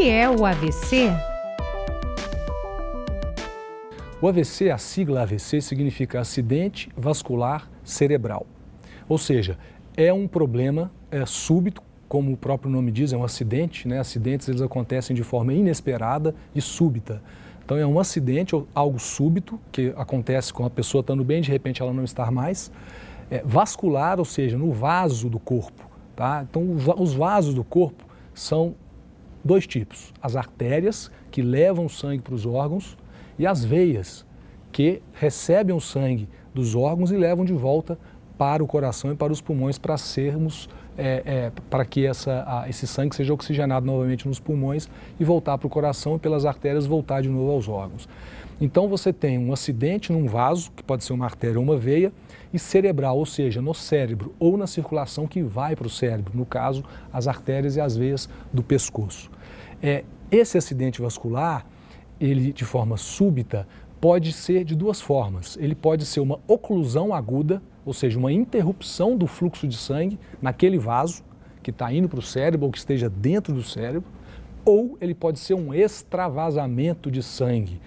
que é o AVC? O AVC, a sigla AVC, significa acidente vascular cerebral. Ou seja, é um problema súbito, como o próprio nome diz, é um acidente, né? Acidentes eles acontecem de forma inesperada e súbita. Então é um acidente ou algo súbito que acontece com a pessoa estando bem, de repente ela não estar mais. Vascular, ou seja, no vaso do corpo. Tá? Então os vasos do corpo são dois tipos, as artérias que levam sangue para os órgãos e as veias que recebem o sangue dos órgãos e levam de volta para o coração e para os pulmões para para que esse sangue seja oxigenado novamente nos pulmões e voltar para o coração e pelas artérias voltar de novo aos órgãos. Então você tem um acidente num vaso, que pode ser uma artéria ou uma veia, e cerebral, ou seja, no cérebro ou na circulação que vai para o cérebro, no caso, as artérias e as veias do pescoço. Esse acidente vascular, ele de forma súbita, pode ser de duas formas. Ele pode ser uma oclusão aguda, ou seja, uma interrupção do fluxo de sangue naquele vaso que está indo para o cérebro ou que esteja dentro do cérebro, ou ele pode ser um extravasamento de sangue,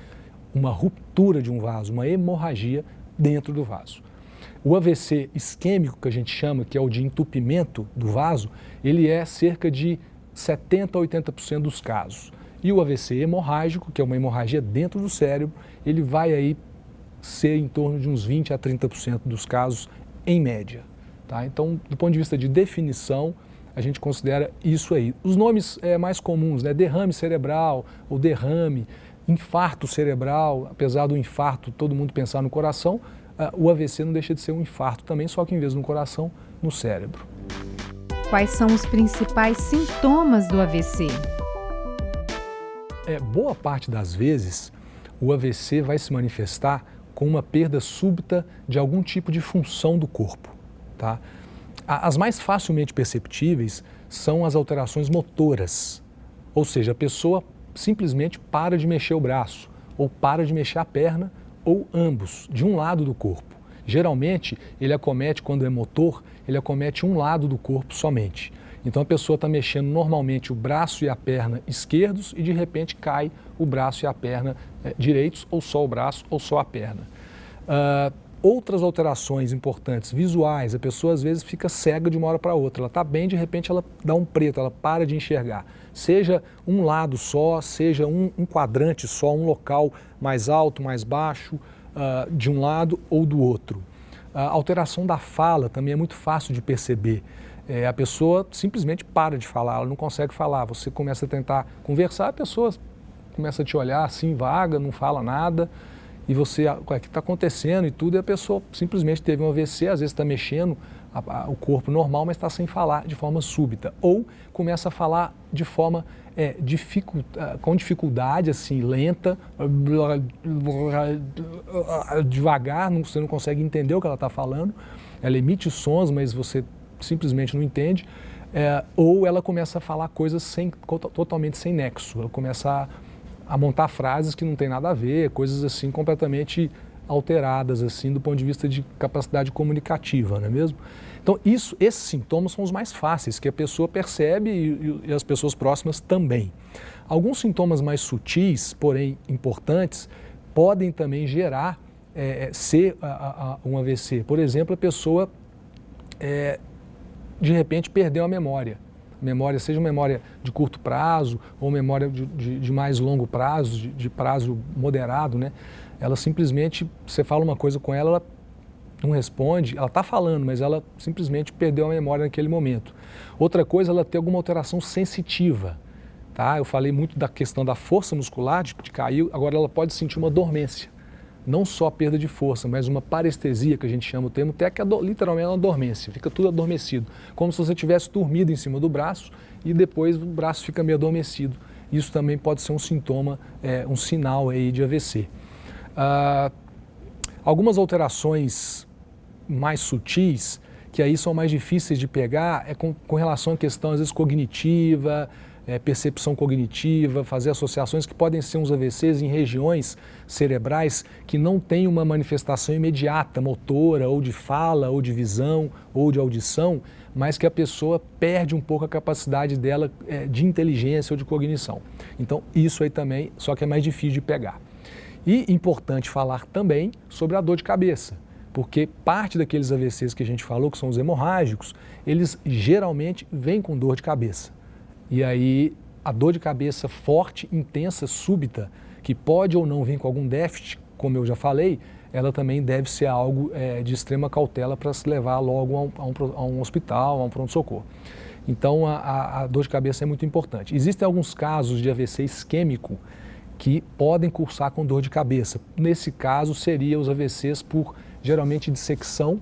uma ruptura de um vaso, uma hemorragia dentro do vaso. O AVC isquêmico, que a gente chama, que é o de entupimento do vaso, ele é cerca de 70% a 80% dos casos. E o AVC hemorrágico, que é uma hemorragia dentro do cérebro, ele vai aí ser em torno de uns 20% a 30% dos casos em média. Tá? Então, do ponto de vista de definição, a gente considera isso aí. Os nomes mais comuns, né? Derrame cerebral ou derrame, infarto cerebral, apesar do infarto todo mundo pensar no coração, o AVC não deixa de ser um infarto também, só que em vez no coração, no cérebro. Quais são os principais sintomas do AVC? Boa parte das vezes, o AVC vai se manifestar com uma perda súbita de algum tipo de função do corpo. Tá? As mais facilmente perceptíveis são as alterações motoras, ou seja, a pessoa simplesmente para de mexer o braço, ou para de mexer a perna, ou ambos, de um lado do corpo. Geralmente, ele acomete, quando é motor, ele acomete um lado do corpo somente. Então a pessoa está mexendo normalmente o braço e a perna esquerdos e de repente cai o braço e a perna direitos, ou só o braço ou só a perna. Outras alterações importantes, visuais, a pessoa às vezes fica cega de uma hora para outra, ela está bem, de repente ela dá um preto, ela para de enxergar. Seja um lado só, seja um quadrante só, um local mais alto, mais baixo, de um lado ou do outro. A alteração da fala também é muito fácil de perceber. A pessoa simplesmente para de falar, ela não consegue falar. Você começa a tentar conversar, a pessoa começa a te olhar assim, vaga, não fala nada. E você, o que está acontecendo e tudo, e a pessoa simplesmente teve um AVC, às vezes está mexendo o corpo normal, mas está sem falar de forma súbita. Ou começa a falar de forma com dificuldade, assim, lenta, devagar, você não consegue entender o que ela está falando. Ela emite sons, mas você simplesmente não entende. Ou ela começa a falar coisas totalmente sem nexo. Ela começa a montar frases que não tem nada a ver, coisas assim completamente alteradas assim do ponto de vista de capacidade comunicativa, não é mesmo? Então esses sintomas são os mais fáceis, que a pessoa percebe e as pessoas próximas também. Alguns sintomas mais sutis, porém importantes, podem também gerar um AVC. Por exemplo, a pessoa de repente perdeu a memória. Memória, seja uma memória de curto prazo ou memória de mais longo prazo, de prazo moderado, né? Ela simplesmente, você fala uma coisa com ela, ela não responde, ela está falando, mas ela simplesmente perdeu a memória naquele momento. Outra coisa, ela tem alguma alteração sensitiva, tá? Eu falei muito da questão da força muscular, de cair, agora ela pode sentir uma dormência. Não só a perda de força, mas uma parestesia, que a gente chama o termo, até que é literalmente uma dormência, fica tudo adormecido, como se você tivesse dormido em cima do braço e depois o braço fica meio adormecido. Isso também pode ser um sintoma, um sinal aí de AVC. Algumas alterações mais sutis, que aí são mais difíceis de pegar, com relação à questão, às vezes, cognitiva, percepção cognitiva, fazer associações que podem ser uns AVCs em regiões cerebrais que não têm uma manifestação imediata, motora, ou de fala, ou de visão, ou de audição, mas que a pessoa perde um pouco a capacidade dela de inteligência ou de cognição. Então, isso aí também, só que é mais difícil de pegar. E importante falar também sobre a dor de cabeça, porque parte daqueles AVCs que a gente falou, que são os hemorrágicos, eles geralmente vêm com dor de cabeça. E aí a dor de cabeça forte, intensa, súbita, que pode ou não vir com algum déficit, como eu já falei, ela também deve ser algo de extrema cautela para se levar logo a um hospital, a um pronto-socorro. Então a dor de cabeça é muito importante. Existem alguns casos de AVC isquêmico que podem cursar com dor de cabeça. Nesse caso, seria os AVCs por geralmente dissecção,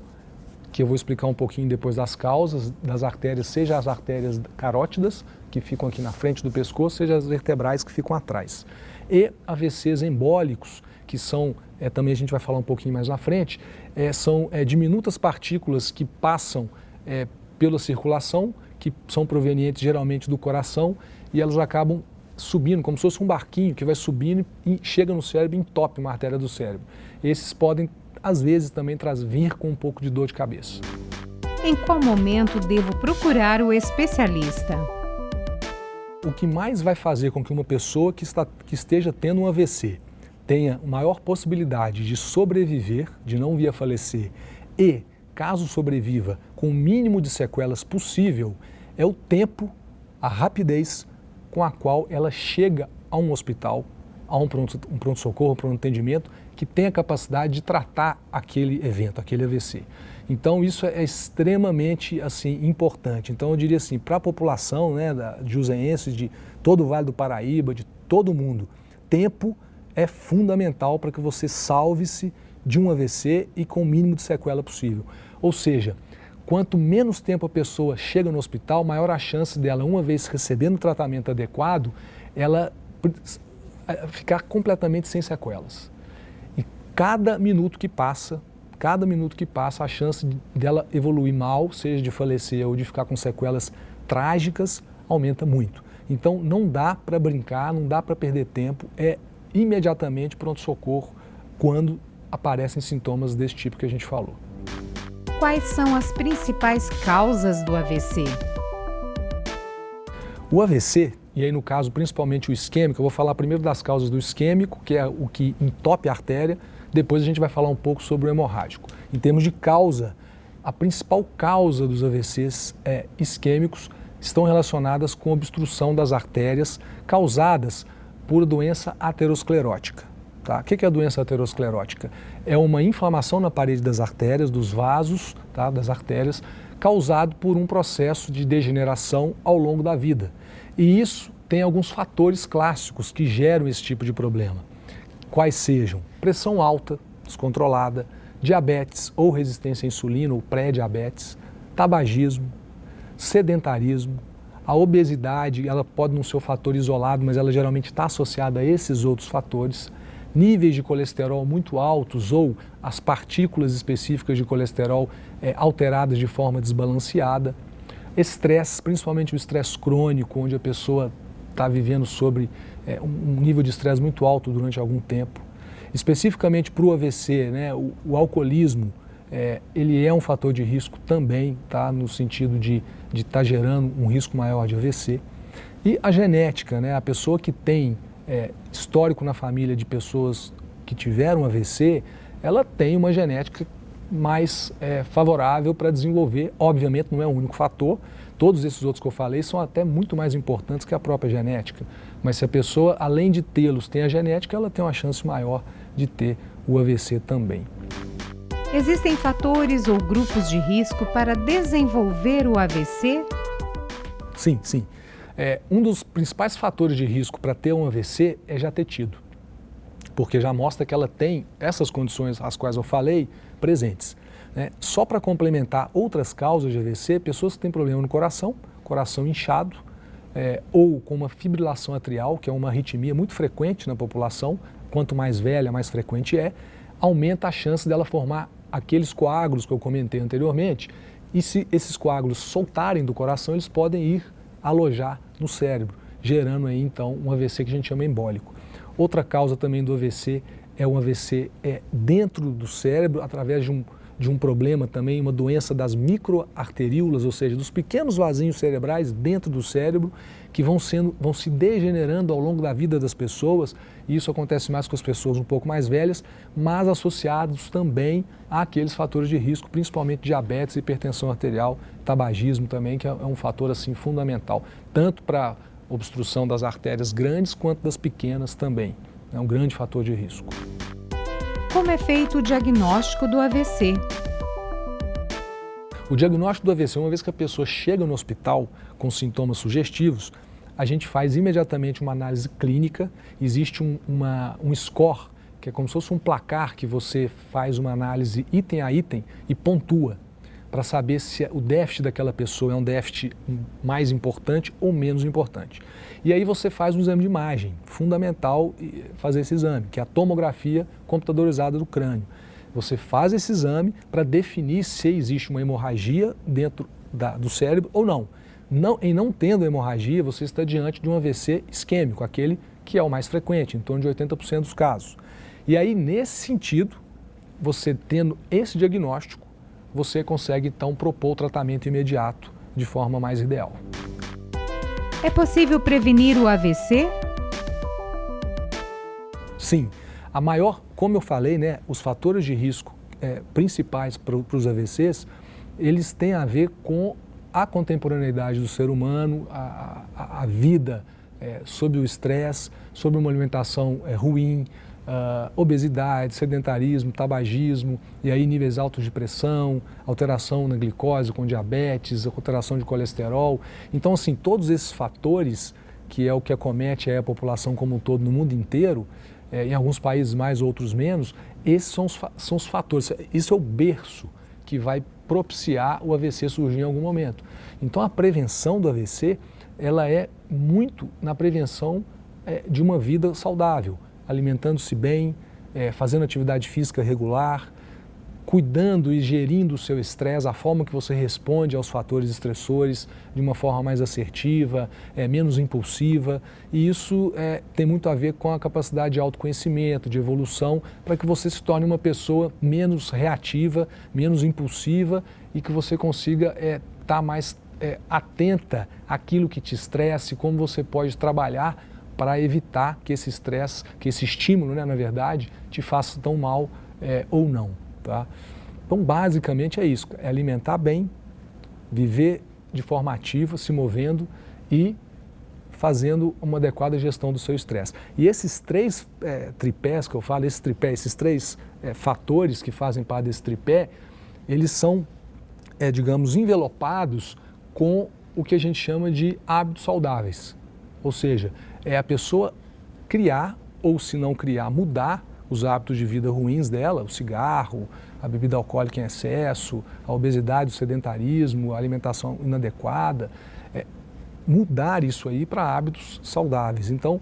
que eu vou explicar um pouquinho depois das causas das artérias, seja as artérias carótidas, que ficam aqui na frente do pescoço, seja as vertebrais que ficam atrás. E AVCs embólicos, que são, também a gente vai falar um pouquinho mais na frente, são diminutas partículas que passam pela circulação, que são provenientes geralmente do coração, e elas acabam subindo, como se fosse um barquinho que vai subindo e chega no cérebro e entope uma artéria do cérebro. Esses podem, às vezes, também vir com um pouco de dor de cabeça. Em qual momento devo procurar o especialista? O que mais vai fazer com que uma pessoa que esteja tendo um AVC tenha maior possibilidade de sobreviver, de não vir a falecer, e, caso sobreviva, com o mínimo de sequelas possível, é o tempo, a rapidez com a qual ela chega a um hospital, a um pronto-socorro, um pronto-atendimento, que tem a capacidade de tratar aquele evento, aquele AVC. Então isso é extremamente importante. Então eu diria assim, para a população de joseenses, de todo o Vale do Paraíba, de todo mundo, tempo é fundamental para que você salve-se de um AVC e com o mínimo de sequela possível. Ou seja, quanto menos tempo a pessoa chega no hospital, maior a chance dela, uma vez recebendo o tratamento adequado, ela ficar completamente sem sequelas. E cada minuto que passa, a chance dela evoluir mal, seja de falecer ou de ficar com sequelas trágicas, aumenta muito. Então não dá para brincar, não dá para perder tempo, é imediatamente pronto-socorro quando aparecem sintomas desse tipo que a gente falou. Quais são as principais causas do AVC? O AVC, e aí no caso principalmente o isquêmico, eu vou falar primeiro das causas do isquêmico, que é o que entope a artéria, depois a gente vai falar um pouco sobre o hemorrágico. Em termos de causa, a principal causa dos AVCs isquêmicos estão relacionadas com obstrução das artérias causadas por doença aterosclerótica. Tá? O que é a doença aterosclerótica? É uma inflamação na parede das artérias, dos vasos, tá? Das artérias, causado por um processo de degeneração ao longo da vida. E isso tem alguns fatores clássicos que geram esse tipo de problema. Quais sejam? Pressão alta, descontrolada, diabetes ou resistência à insulina ou pré-diabetes, tabagismo, sedentarismo, a obesidade, ela pode não ser um fator isolado, mas ela geralmente está associada a esses outros fatores, níveis de colesterol muito altos ou as partículas específicas de colesterol alteradas de forma desbalanceada, estresse, principalmente o estresse crônico, onde a pessoa está vivendo sobre um nível de estresse muito alto durante algum tempo. Especificamente para o AVC, o alcoolismo, ele é um fator de risco também, tá? No sentido de estar gerando um risco maior de AVC. E a genética, a pessoa que tem histórico na família de pessoas que tiveram AVC, ela tem uma genética mais favorável para desenvolver. Obviamente não é o único fator, todos esses outros que eu falei são até muito mais importantes que a própria genética, mas se a pessoa, além de tê-los, tem a genética, ela tem uma chance maior de ter o AVC também. Existem fatores ou grupos de risco para desenvolver o AVC? Sim. Um dos principais fatores de risco para ter um AVC é já ter tido, porque já mostra que ela tem essas condições às quais eu falei presentes. Só para complementar outras causas de AVC, pessoas que têm problema no coração inchado, ou com uma fibrilação atrial, que é uma arritmia muito frequente na população, quanto mais velha, mais frequente aumenta a chance dela formar aqueles coágulos que eu comentei anteriormente, e se esses coágulos soltarem do coração, eles podem ir alojar no cérebro, gerando aí então um AVC que a gente chama embólico. Outra causa também do AVC é um AVC dentro do cérebro, através de um problema também, uma doença das microarteríolas, ou seja, dos pequenos vasinhos cerebrais dentro do cérebro, que vão se degenerando ao longo da vida das pessoas, e isso acontece mais com as pessoas um pouco mais velhas, mas associados também àqueles fatores de risco, principalmente diabetes, hipertensão arterial, tabagismo também, que é um fator assim fundamental, tanto para obstrução das artérias grandes quanto das pequenas também. É um grande fator de risco. Como é feito o diagnóstico do AVC? O diagnóstico do AVC, uma vez que a pessoa chega no hospital com sintomas sugestivos, a gente faz imediatamente uma análise clínica. Existe um score, que é como se fosse um placar que você faz uma análise item a item e pontua, para saber se o déficit daquela pessoa é um déficit mais importante ou menos importante. E aí você faz um exame de imagem, fundamental fazer esse exame, que é a tomografia computadorizada do crânio. Você faz esse exame para definir se existe uma hemorragia dentro do cérebro ou não. Em não tendo hemorragia, você está diante de um AVC isquêmico, aquele que é o mais frequente, em torno de 80% dos casos. E aí, nesse sentido, você tendo esse diagnóstico, você consegue então propor o tratamento imediato de forma mais ideal. É possível prevenir o AVC? Sim. Como eu falei, né, os fatores de risco principais para os AVCs, eles têm a ver com a contemporaneidade do ser humano, a vida sob o estresse, sob uma alimentação ruim, obesidade, sedentarismo, tabagismo, e aí níveis altos de pressão, alteração na glicose com diabetes, alteração de colesterol. Então, assim, todos esses fatores, que é o que acomete a população como um todo no mundo inteiro, em alguns países mais, outros menos, esses são os fatores, isso é o berço que vai propiciar o AVC surgir em algum momento. Então, a prevenção do AVC, ela é muito na prevenção de uma vida saudável, alimentando-se bem, fazendo atividade física regular, cuidando e gerindo o seu estresse, a forma que você responde aos fatores estressores de uma forma mais assertiva, menos impulsiva, e isso tem muito a ver com a capacidade de autoconhecimento, de evolução, para que você se torne uma pessoa menos reativa, menos impulsiva e que você consiga estar mais atenta àquilo que te estresse, como você pode trabalhar para evitar que esse estresse, que esse estímulo, né, na verdade, te faça tão mal ou não. Tá? Então, basicamente é isso, é alimentar bem, viver de forma ativa, se movendo e fazendo uma adequada gestão do seu estresse. E esses três tripés que eu falo, esses três fatores que fazem parte desse tripé, eles são, digamos, envelopados com o que a gente chama de hábitos saudáveis. Ou seja, é a pessoa criar, ou se não criar, mudar os hábitos de vida ruins dela, o cigarro, a bebida alcoólica em excesso, a obesidade, o sedentarismo, a alimentação inadequada, mudar isso aí para hábitos saudáveis. Então,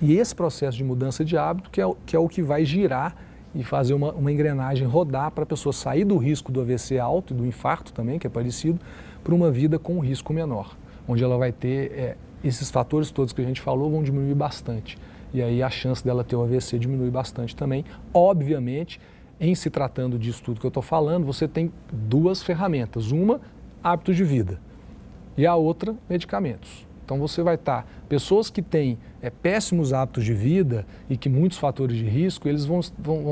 e esse processo de mudança de hábito que é o que vai girar e fazer uma engrenagem rodar para a pessoa sair do risco do AVC alto e do infarto também, que é parecido, para uma vida com um risco menor, onde ela vai ter esses fatores todos que a gente falou vão diminuir bastante. E aí a chance dela ter o AVC diminui bastante também. Obviamente, em se tratando disso tudo que eu estou falando, você tem duas ferramentas. Uma, hábitos de vida, e a outra, medicamentos. Então você vai estar, pessoas que têm péssimos hábitos de vida e que muitos fatores de risco, eles vão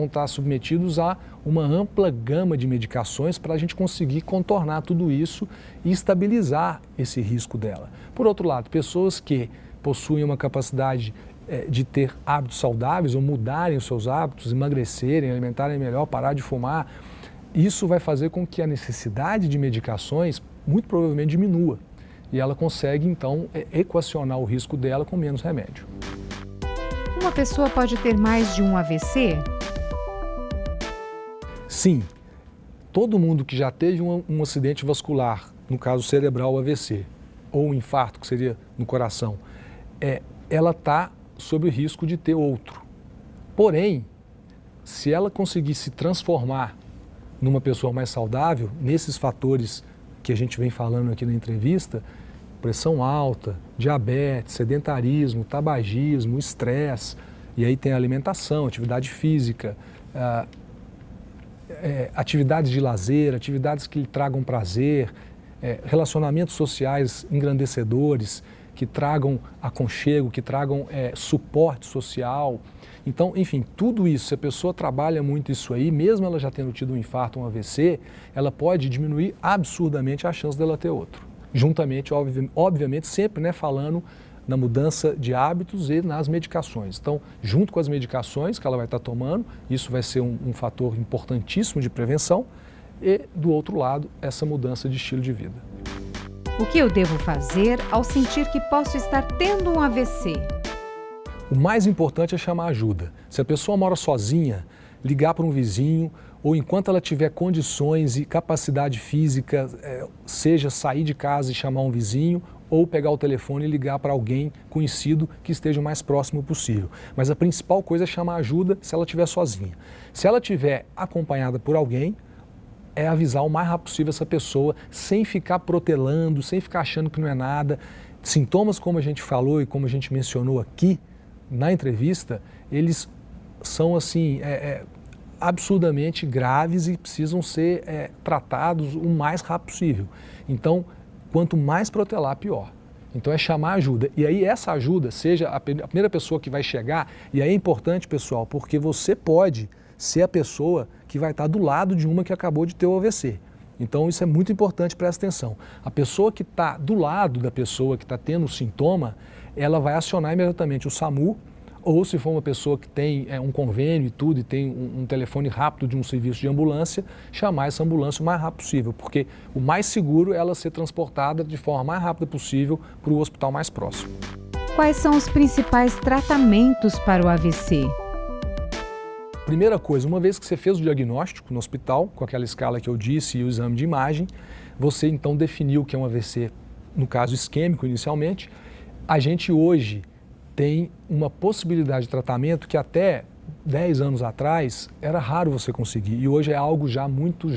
estar submetidos a uma ampla gama de medicações para a gente conseguir contornar tudo isso e estabilizar esse risco dela. Por outro lado, pessoas que possuem uma capacidade de ter hábitos saudáveis ou mudarem os seus hábitos, emagrecerem, alimentarem melhor, parar de fumar, isso vai fazer com que a necessidade de medicações muito provavelmente diminua. E ela consegue, então, equacionar o risco dela com menos remédio. Uma pessoa pode ter mais de um AVC? Sim. Todo mundo que já teve um acidente vascular, no caso cerebral, AVC, ou um infarto, que seria no coração, ela está sob o risco de ter outro. Porém, se ela conseguir se transformar numa pessoa mais saudável, nesses fatores que a gente vem falando aqui na entrevista, pressão alta, diabetes, sedentarismo, tabagismo, estresse, e aí tem a alimentação, atividade física, atividades de lazer, atividades que lhe tragam prazer, relacionamentos sociais engrandecedores, que tragam aconchego, que tragam suporte social. Então, enfim, tudo isso, se a pessoa trabalha muito isso aí, mesmo ela já tendo tido um infarto ou um AVC, ela pode diminuir absurdamente a chance dela ter outro. Juntamente, obviamente, sempre, né, falando na mudança de hábitos e nas medicações. Então, junto com as medicações que ela vai estar tomando, isso vai ser um fator importantíssimo de prevenção, e, do outro lado, essa mudança de estilo de vida. O que eu devo fazer ao sentir que posso estar tendo um AVC? O mais importante é chamar ajuda. Se a pessoa mora sozinha, ligar para um vizinho, ou enquanto ela tiver condições e capacidade física, seja sair de casa e chamar um vizinho, ou pegar o telefone e ligar para alguém conhecido que esteja o mais próximo possível. Mas a principal coisa é chamar ajuda se ela estiver sozinha. Se ela estiver acompanhada por alguém, é avisar o mais rápido possível essa pessoa, sem ficar protelando, sem ficar achando que não é nada. Sintomas, como a gente falou e como a gente mencionou aqui na entrevista, eles são assim, absurdamente graves e precisam ser tratados o mais rápido possível. Então, quanto mais protelar, pior. Então é chamar ajuda. E aí essa ajuda seja a primeira pessoa que vai chegar, e aí é importante, pessoal, porque você pode ser a pessoa que vai estar do lado de uma que acabou de ter o AVC. Então isso é muito importante, presta atenção. A pessoa que está do lado da pessoa que está tendo o sintoma, ela vai acionar imediatamente o SAMU, ou se for uma pessoa que tem um convênio e tudo, e tem um telefone rápido de um serviço de ambulância, chamar essa ambulância o mais rápido possível, porque o mais seguro é ela ser transportada de forma mais rápida possível para o hospital mais próximo. Quais são os principais tratamentos para o AVC? Primeira coisa, uma vez que você fez o diagnóstico no hospital, com aquela escala que eu disse e o exame de imagem, você então definiu que é um AVC, no caso isquêmico inicialmente, a gente hoje tem uma possibilidade de tratamento que até 10 anos atrás era raro você conseguir, e hoje é algo muito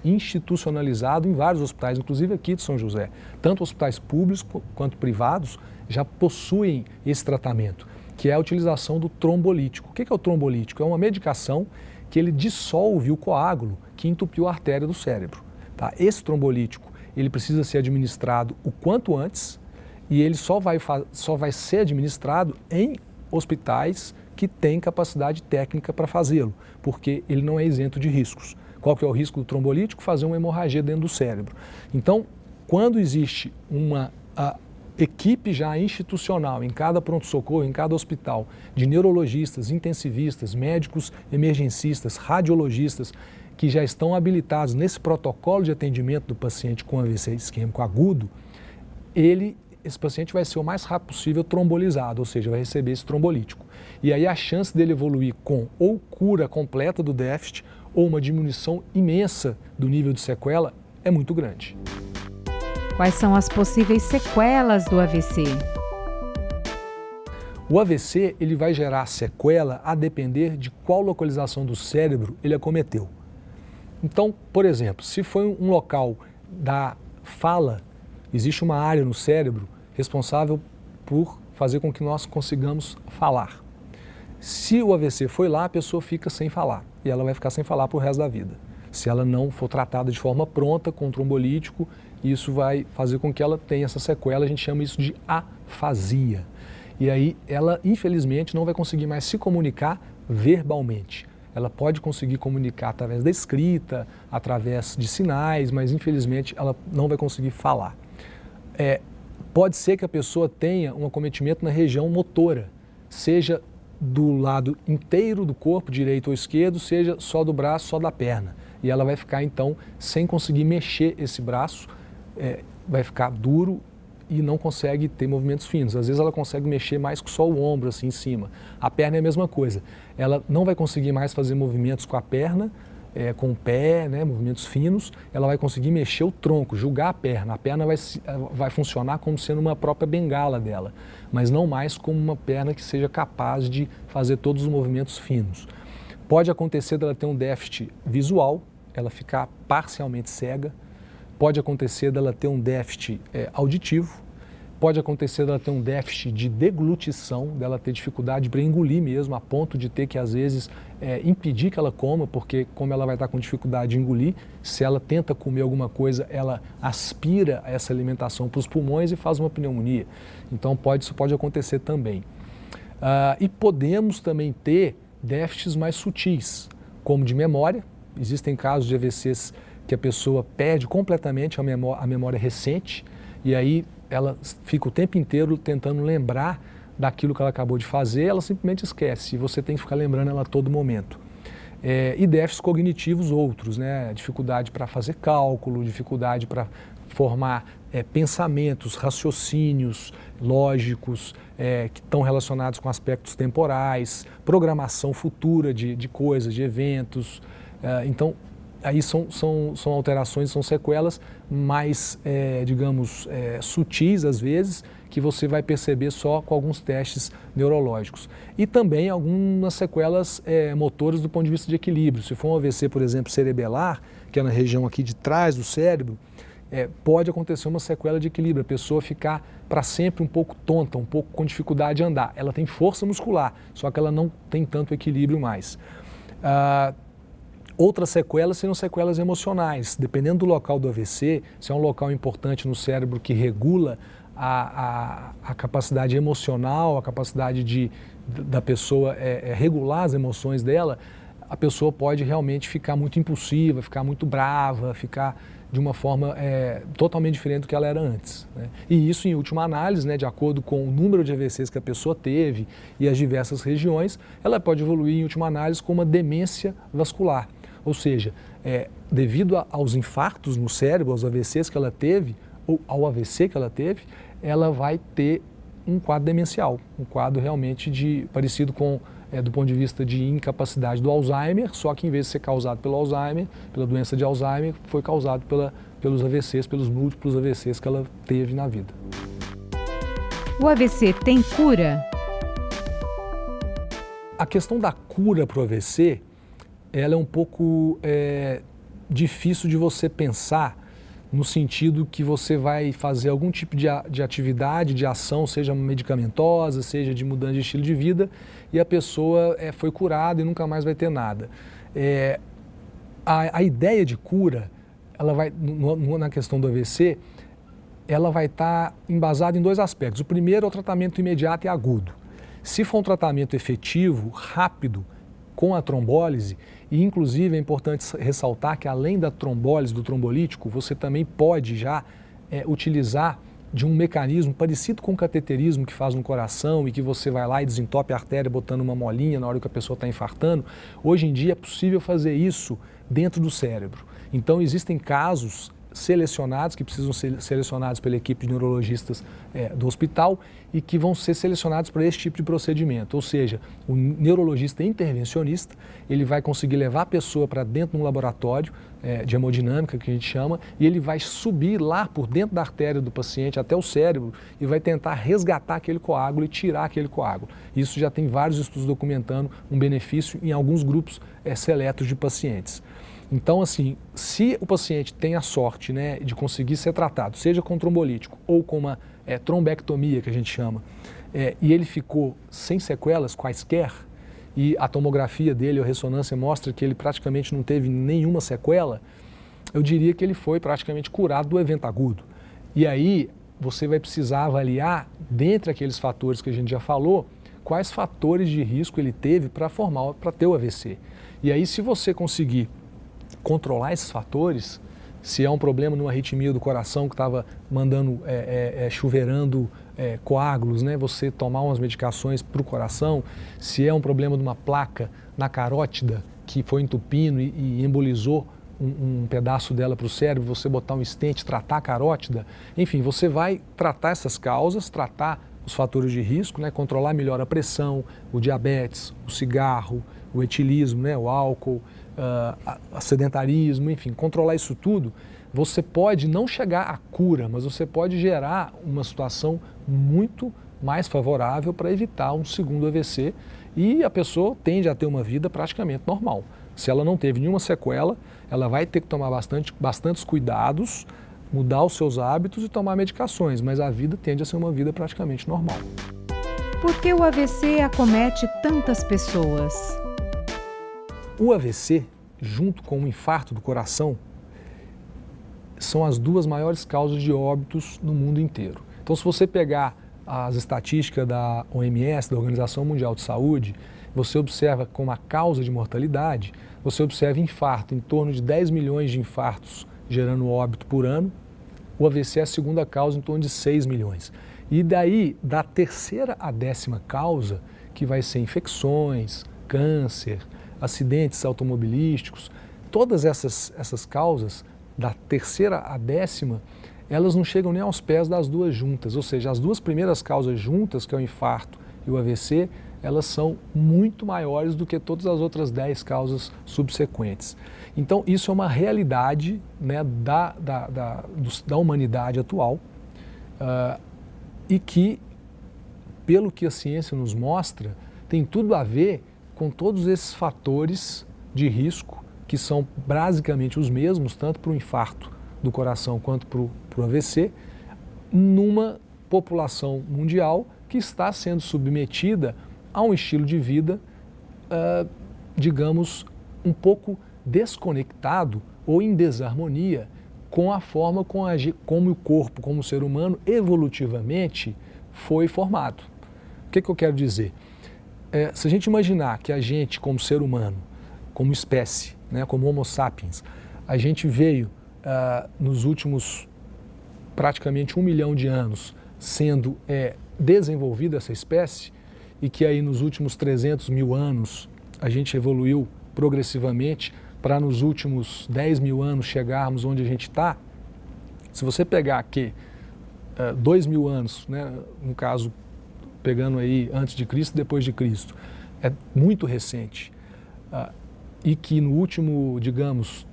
institucionalizado em vários hospitais, inclusive aqui de São José. Tanto hospitais públicos quanto privados já possuem esse tratamento, que é a utilização do trombolítico. O que é o trombolítico? É uma medicação que ele dissolve o coágulo que entupiu a artéria do cérebro. Tá? Esse trombolítico ele precisa ser administrado o quanto antes, e ele só vai ser administrado em hospitais que têm capacidade técnica para fazê-lo, porque ele não é isento de riscos. Qual que é o risco do trombolítico? Fazer uma hemorragia dentro do cérebro. Então, quando existe uma equipe já institucional em cada pronto-socorro, em cada hospital, de neurologistas, intensivistas, médicos emergencistas, radiologistas, que já estão habilitados nesse protocolo de atendimento do paciente com AVC isquêmico agudo, esse paciente vai ser o mais rápido possível trombolizado, ou seja, vai receber esse trombolítico. E aí a chance dele evoluir com ou cura completa do déficit ou uma diminuição imensa do nível de sequela é muito grande. Quais são as possíveis sequelas do AVC? O AVC ele vai gerar sequela a depender de qual localização do cérebro ele acometeu. Então, por exemplo, se foi um local da fala, existe uma área no cérebro responsável por fazer com que nós consigamos falar. Se o AVC foi lá, a pessoa fica sem falar e ela vai ficar sem falar para o resto da vida. Se ela não for tratada de forma pronta com trombolítico, isso vai fazer com que ela tenha essa sequela, a gente chama isso de afasia. E aí ela, infelizmente, não vai conseguir mais se comunicar verbalmente. Ela pode conseguir comunicar através da escrita, através de sinais, mas infelizmente ela não vai conseguir falar. Pode ser que a pessoa tenha um acometimento na região motora, seja do lado inteiro do corpo, direito ou esquerdo, seja só do braço, só da perna. E ela vai ficar então sem conseguir mexer esse braço, vai ficar duro e não consegue ter movimentos finos. Às vezes ela consegue mexer mais que só o ombro assim em cima. A perna é a mesma coisa. Ela não vai conseguir mais fazer movimentos com a perna, com o pé, né, movimentos finos. Ela vai conseguir mexer o tronco, julgar a perna. A perna vai funcionar como sendo uma própria bengala dela, mas não mais como uma perna que seja capaz de fazer todos os movimentos finos. Pode acontecer dela ter um déficit visual, ela ficar parcialmente cega. Pode acontecer dela ter um déficit auditivo, Pode acontecer dela ter um déficit de deglutição, dela ter dificuldade para engolir mesmo, a ponto de ter que, às vezes, impedir que ela coma, porque como ela vai estar com dificuldade de engolir, se ela tenta comer alguma coisa, ela aspira essa alimentação para os pulmões e faz uma pneumonia. Então, isso pode acontecer também. E podemos também ter déficits mais sutis, como de memória. Existem casos de AVCs que a pessoa perde completamente a memória recente, e aí ela fica o tempo inteiro tentando lembrar daquilo que ela acabou de fazer, ela simplesmente esquece, e você tem que ficar lembrando ela a todo momento. E déficits cognitivos outros, né? Dificuldade para fazer cálculo, dificuldade para formar pensamentos, raciocínios lógicos que estão relacionados com aspectos temporais, programação futura de coisas, de eventos. Então, aí são alterações, são sequelas mais, digamos, sutis às vezes, que você vai perceber só com alguns testes neurológicos. E também algumas sequelas motoras do ponto de vista de equilíbrio. Se for um AVC, por exemplo, cerebelar, que é na região aqui de trás do cérebro, pode acontecer uma sequela de equilíbrio, a pessoa ficar para sempre um pouco tonta, um pouco com dificuldade de andar. Ela tem força muscular, só que ela não tem tanto equilíbrio mais. Outras sequelas seriam sequelas emocionais. Dependendo do local do AVC, se é um local importante no cérebro que regula a capacidade emocional, a capacidade da pessoa regular as emoções dela, a pessoa pode realmente ficar muito impulsiva, ficar muito brava, ficar de uma forma totalmente diferente do que ela era antes, né? E isso, em última análise, né, de acordo com o número de AVCs que a pessoa teve e as diversas regiões, ela pode evoluir, em última análise, com uma demência vascular. Ou seja, devido aos infartos no cérebro, aos AVCs que ela teve, ou ao AVC que ela teve, ela vai ter um quadro demencial, um quadro realmente parecido com, do ponto de vista de incapacidade do Alzheimer, só que em vez de ser causado pelo Alzheimer, pela doença de Alzheimer, foi causado pelos AVCs, pelos múltiplos AVCs que ela teve na vida. O AVC tem cura? A questão da cura para o AVC, ela é um pouco difícil de você pensar, no sentido que você vai fazer algum tipo de atividade, de ação, seja medicamentosa, seja de mudança de estilo de vida, e a pessoa foi curada e nunca mais vai ter nada. A ideia de cura, ela vai, na questão do AVC, ela vai estar embasada em dois aspectos. O primeiro é o tratamento imediato e agudo. Se for um tratamento efetivo, rápido, com a trombólise, e inclusive é importante ressaltar que além da trombólise, do trombolítico, você também pode já utilizar de um mecanismo parecido com o cateterismo que faz no coração e que você vai lá e desentope a artéria botando uma molinha na hora que a pessoa está infartando. Hoje em dia é possível fazer isso dentro do cérebro. Então existem casos selecionados, que precisam ser selecionados pela equipe de neurologistas do hospital e que vão ser selecionados para esse tipo de procedimento. Ou seja, o neurologista intervencionista, ele vai conseguir levar a pessoa para dentro de um laboratório de hemodinâmica, que a gente chama, e ele vai subir lá por dentro da artéria do paciente até o cérebro e vai tentar resgatar aquele coágulo e tirar aquele coágulo. Isso já tem vários estudos documentando um benefício em alguns grupos seletos de pacientes. Então, assim, se o paciente tem a sorte, né, de conseguir ser tratado, seja com trombolítico ou com uma trombectomia, que a gente chama, e ele ficou sem sequelas quaisquer, e a tomografia dele, a ressonância mostra que ele praticamente não teve nenhuma sequela, eu diria que ele foi praticamente curado do evento agudo. E aí você vai precisar avaliar, dentre aqueles fatores que a gente já falou, quais fatores de risco ele teve para ter o AVC. E aí, se você conseguir controlar esses fatores, se é um problema numa arritmia do coração que estava mandando, chuveirando coágulos, né, você tomar umas medicações para o coração, se é um problema de uma placa na carótida que foi entupindo e embolizou um pedaço dela para o cérebro, você botar um stent, tratar a carótida, enfim, você vai tratar essas causas, tratar os fatores de risco, né, controlar melhor a pressão, o diabetes, o cigarro, o etilismo, né, o álcool, o sedentarismo, enfim, controlar isso tudo, você pode não chegar à cura, mas você pode gerar uma situação muito mais favorável para evitar um segundo AVC e a pessoa tende a ter uma vida praticamente normal. Se ela não teve nenhuma sequela, ela vai ter que tomar bastantes cuidados, mudar os seus hábitos e tomar medicações, mas a vida tende a ser uma vida praticamente normal. Por que o AVC acomete tantas pessoas? O AVC, junto com o infarto do coração, são as duas maiores causas de óbitos no mundo inteiro. Então, se você pegar as estatísticas da OMS, da Organização Mundial de Saúde, você observa como a causa de mortalidade, você observa infarto, em torno de 10 milhões de infartos gerando óbito por ano. O AVC é a segunda causa, em torno de 6 milhões. E daí, da terceira à 10ª causa, que vai ser infecções, câncer, acidentes automobilísticos, todas essas causas, da terceira à 10ª, elas não chegam nem aos pés das duas juntas, ou seja, as duas primeiras causas juntas, que é o infarto e o AVC, elas são muito maiores do que todas as outras 10 causas subsequentes. Então, isso é uma realidade, né, da humanidade atual e que, pelo que a ciência nos mostra, tem tudo a ver com todos esses fatores de risco que são basicamente os mesmos, tanto para o infarto do coração quanto para o AVC, numa população mundial que está sendo submetida a um estilo de vida, digamos, um pouco desconectado ou em desarmonia com a forma como o corpo, como o ser humano, evolutivamente foi formado. O que eu quero dizer? Se a gente imaginar que a gente, como ser humano, como espécie, né, como Homo sapiens, a gente veio nos últimos praticamente 1 milhão de anos sendo desenvolvida essa espécie, e que aí nos últimos 300 mil anos a gente evoluiu progressivamente para nos últimos 10 mil anos chegarmos onde a gente está. Se você pegar aqui 2 mil anos, né, no caso pegando aí antes de Cristo e depois de Cristo, é muito recente, e que no último, digamos,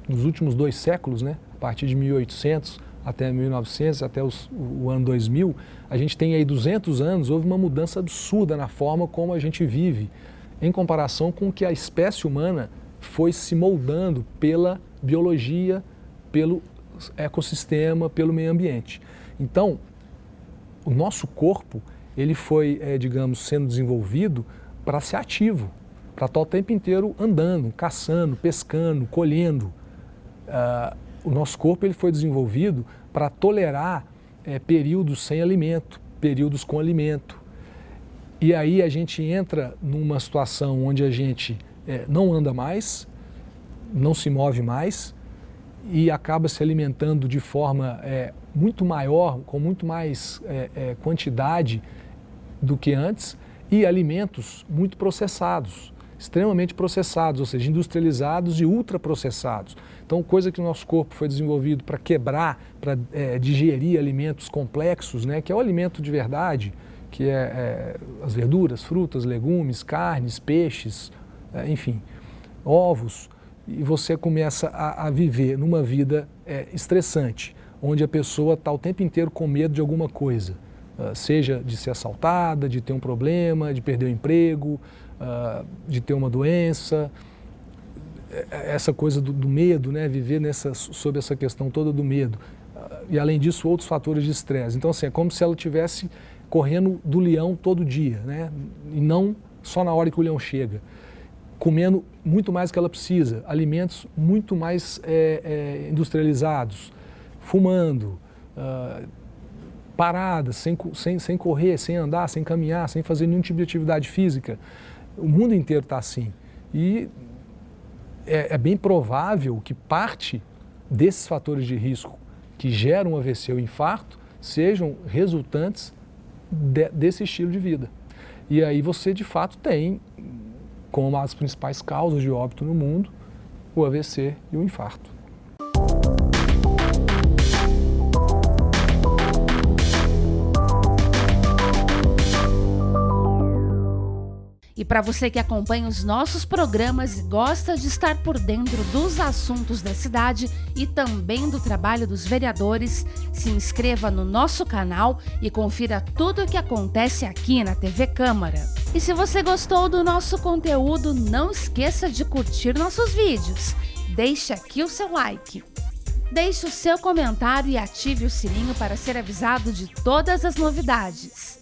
nos últimos 2 séculos, né, a partir de 1800 até 1900, até o ano 2000, a gente tem aí 200 anos, houve uma mudança absurda na forma como a gente vive, em comparação com o que a espécie humana foi se moldando pela biologia, pelo ecossistema, pelo meio ambiente. Então, o nosso corpo, ele foi, digamos, sendo desenvolvido para ser ativo, para estar o tempo inteiro andando, caçando, pescando, colhendo. O nosso corpo ele foi desenvolvido para tolerar períodos sem alimento, períodos com alimento. E aí a gente entra numa situação onde a gente não anda mais, não se move mais e acaba se alimentando de forma muito maior, com muito mais quantidade do que antes, e alimentos muito processados, extremamente processados, ou seja, industrializados e ultraprocessados. Então, coisa que o nosso corpo foi desenvolvido para quebrar, para digerir alimentos complexos, né, que é o alimento de verdade, que é as verduras, frutas, legumes, carnes, peixes, enfim, ovos, e você começa a viver numa vida estressante, onde a pessoa está o tempo inteiro com medo de alguma coisa, seja de ser assaltada, de ter um problema, de perder o emprego, de ter uma doença, essa coisa do medo, né? Viver sob essa questão toda do medo. E além disso, outros fatores de estresse. Então, assim, é como se ela estivesse correndo do leão todo dia, né? E não só na hora que o leão chega. Comendo muito mais do que ela precisa, alimentos muito mais industrializados, fumando, parada, sem correr, sem andar, sem caminhar, sem fazer nenhum tipo de atividade física. O mundo inteiro está assim. E é bem provável que parte desses fatores de risco que geram AVC ou infarto sejam resultantes desse estilo de vida. E aí você, de fato, tem como as principais causas de óbito no mundo o AVC e o infarto. E para você que acompanha os nossos programas e gosta de estar por dentro dos assuntos da cidade e também do trabalho dos vereadores, se inscreva no nosso canal e confira tudo o que acontece aqui na TV Câmara. E se você gostou do nosso conteúdo, não esqueça de curtir nossos vídeos. Deixe aqui o seu like. Deixe o seu comentário e ative o sininho para ser avisado de todas as novidades.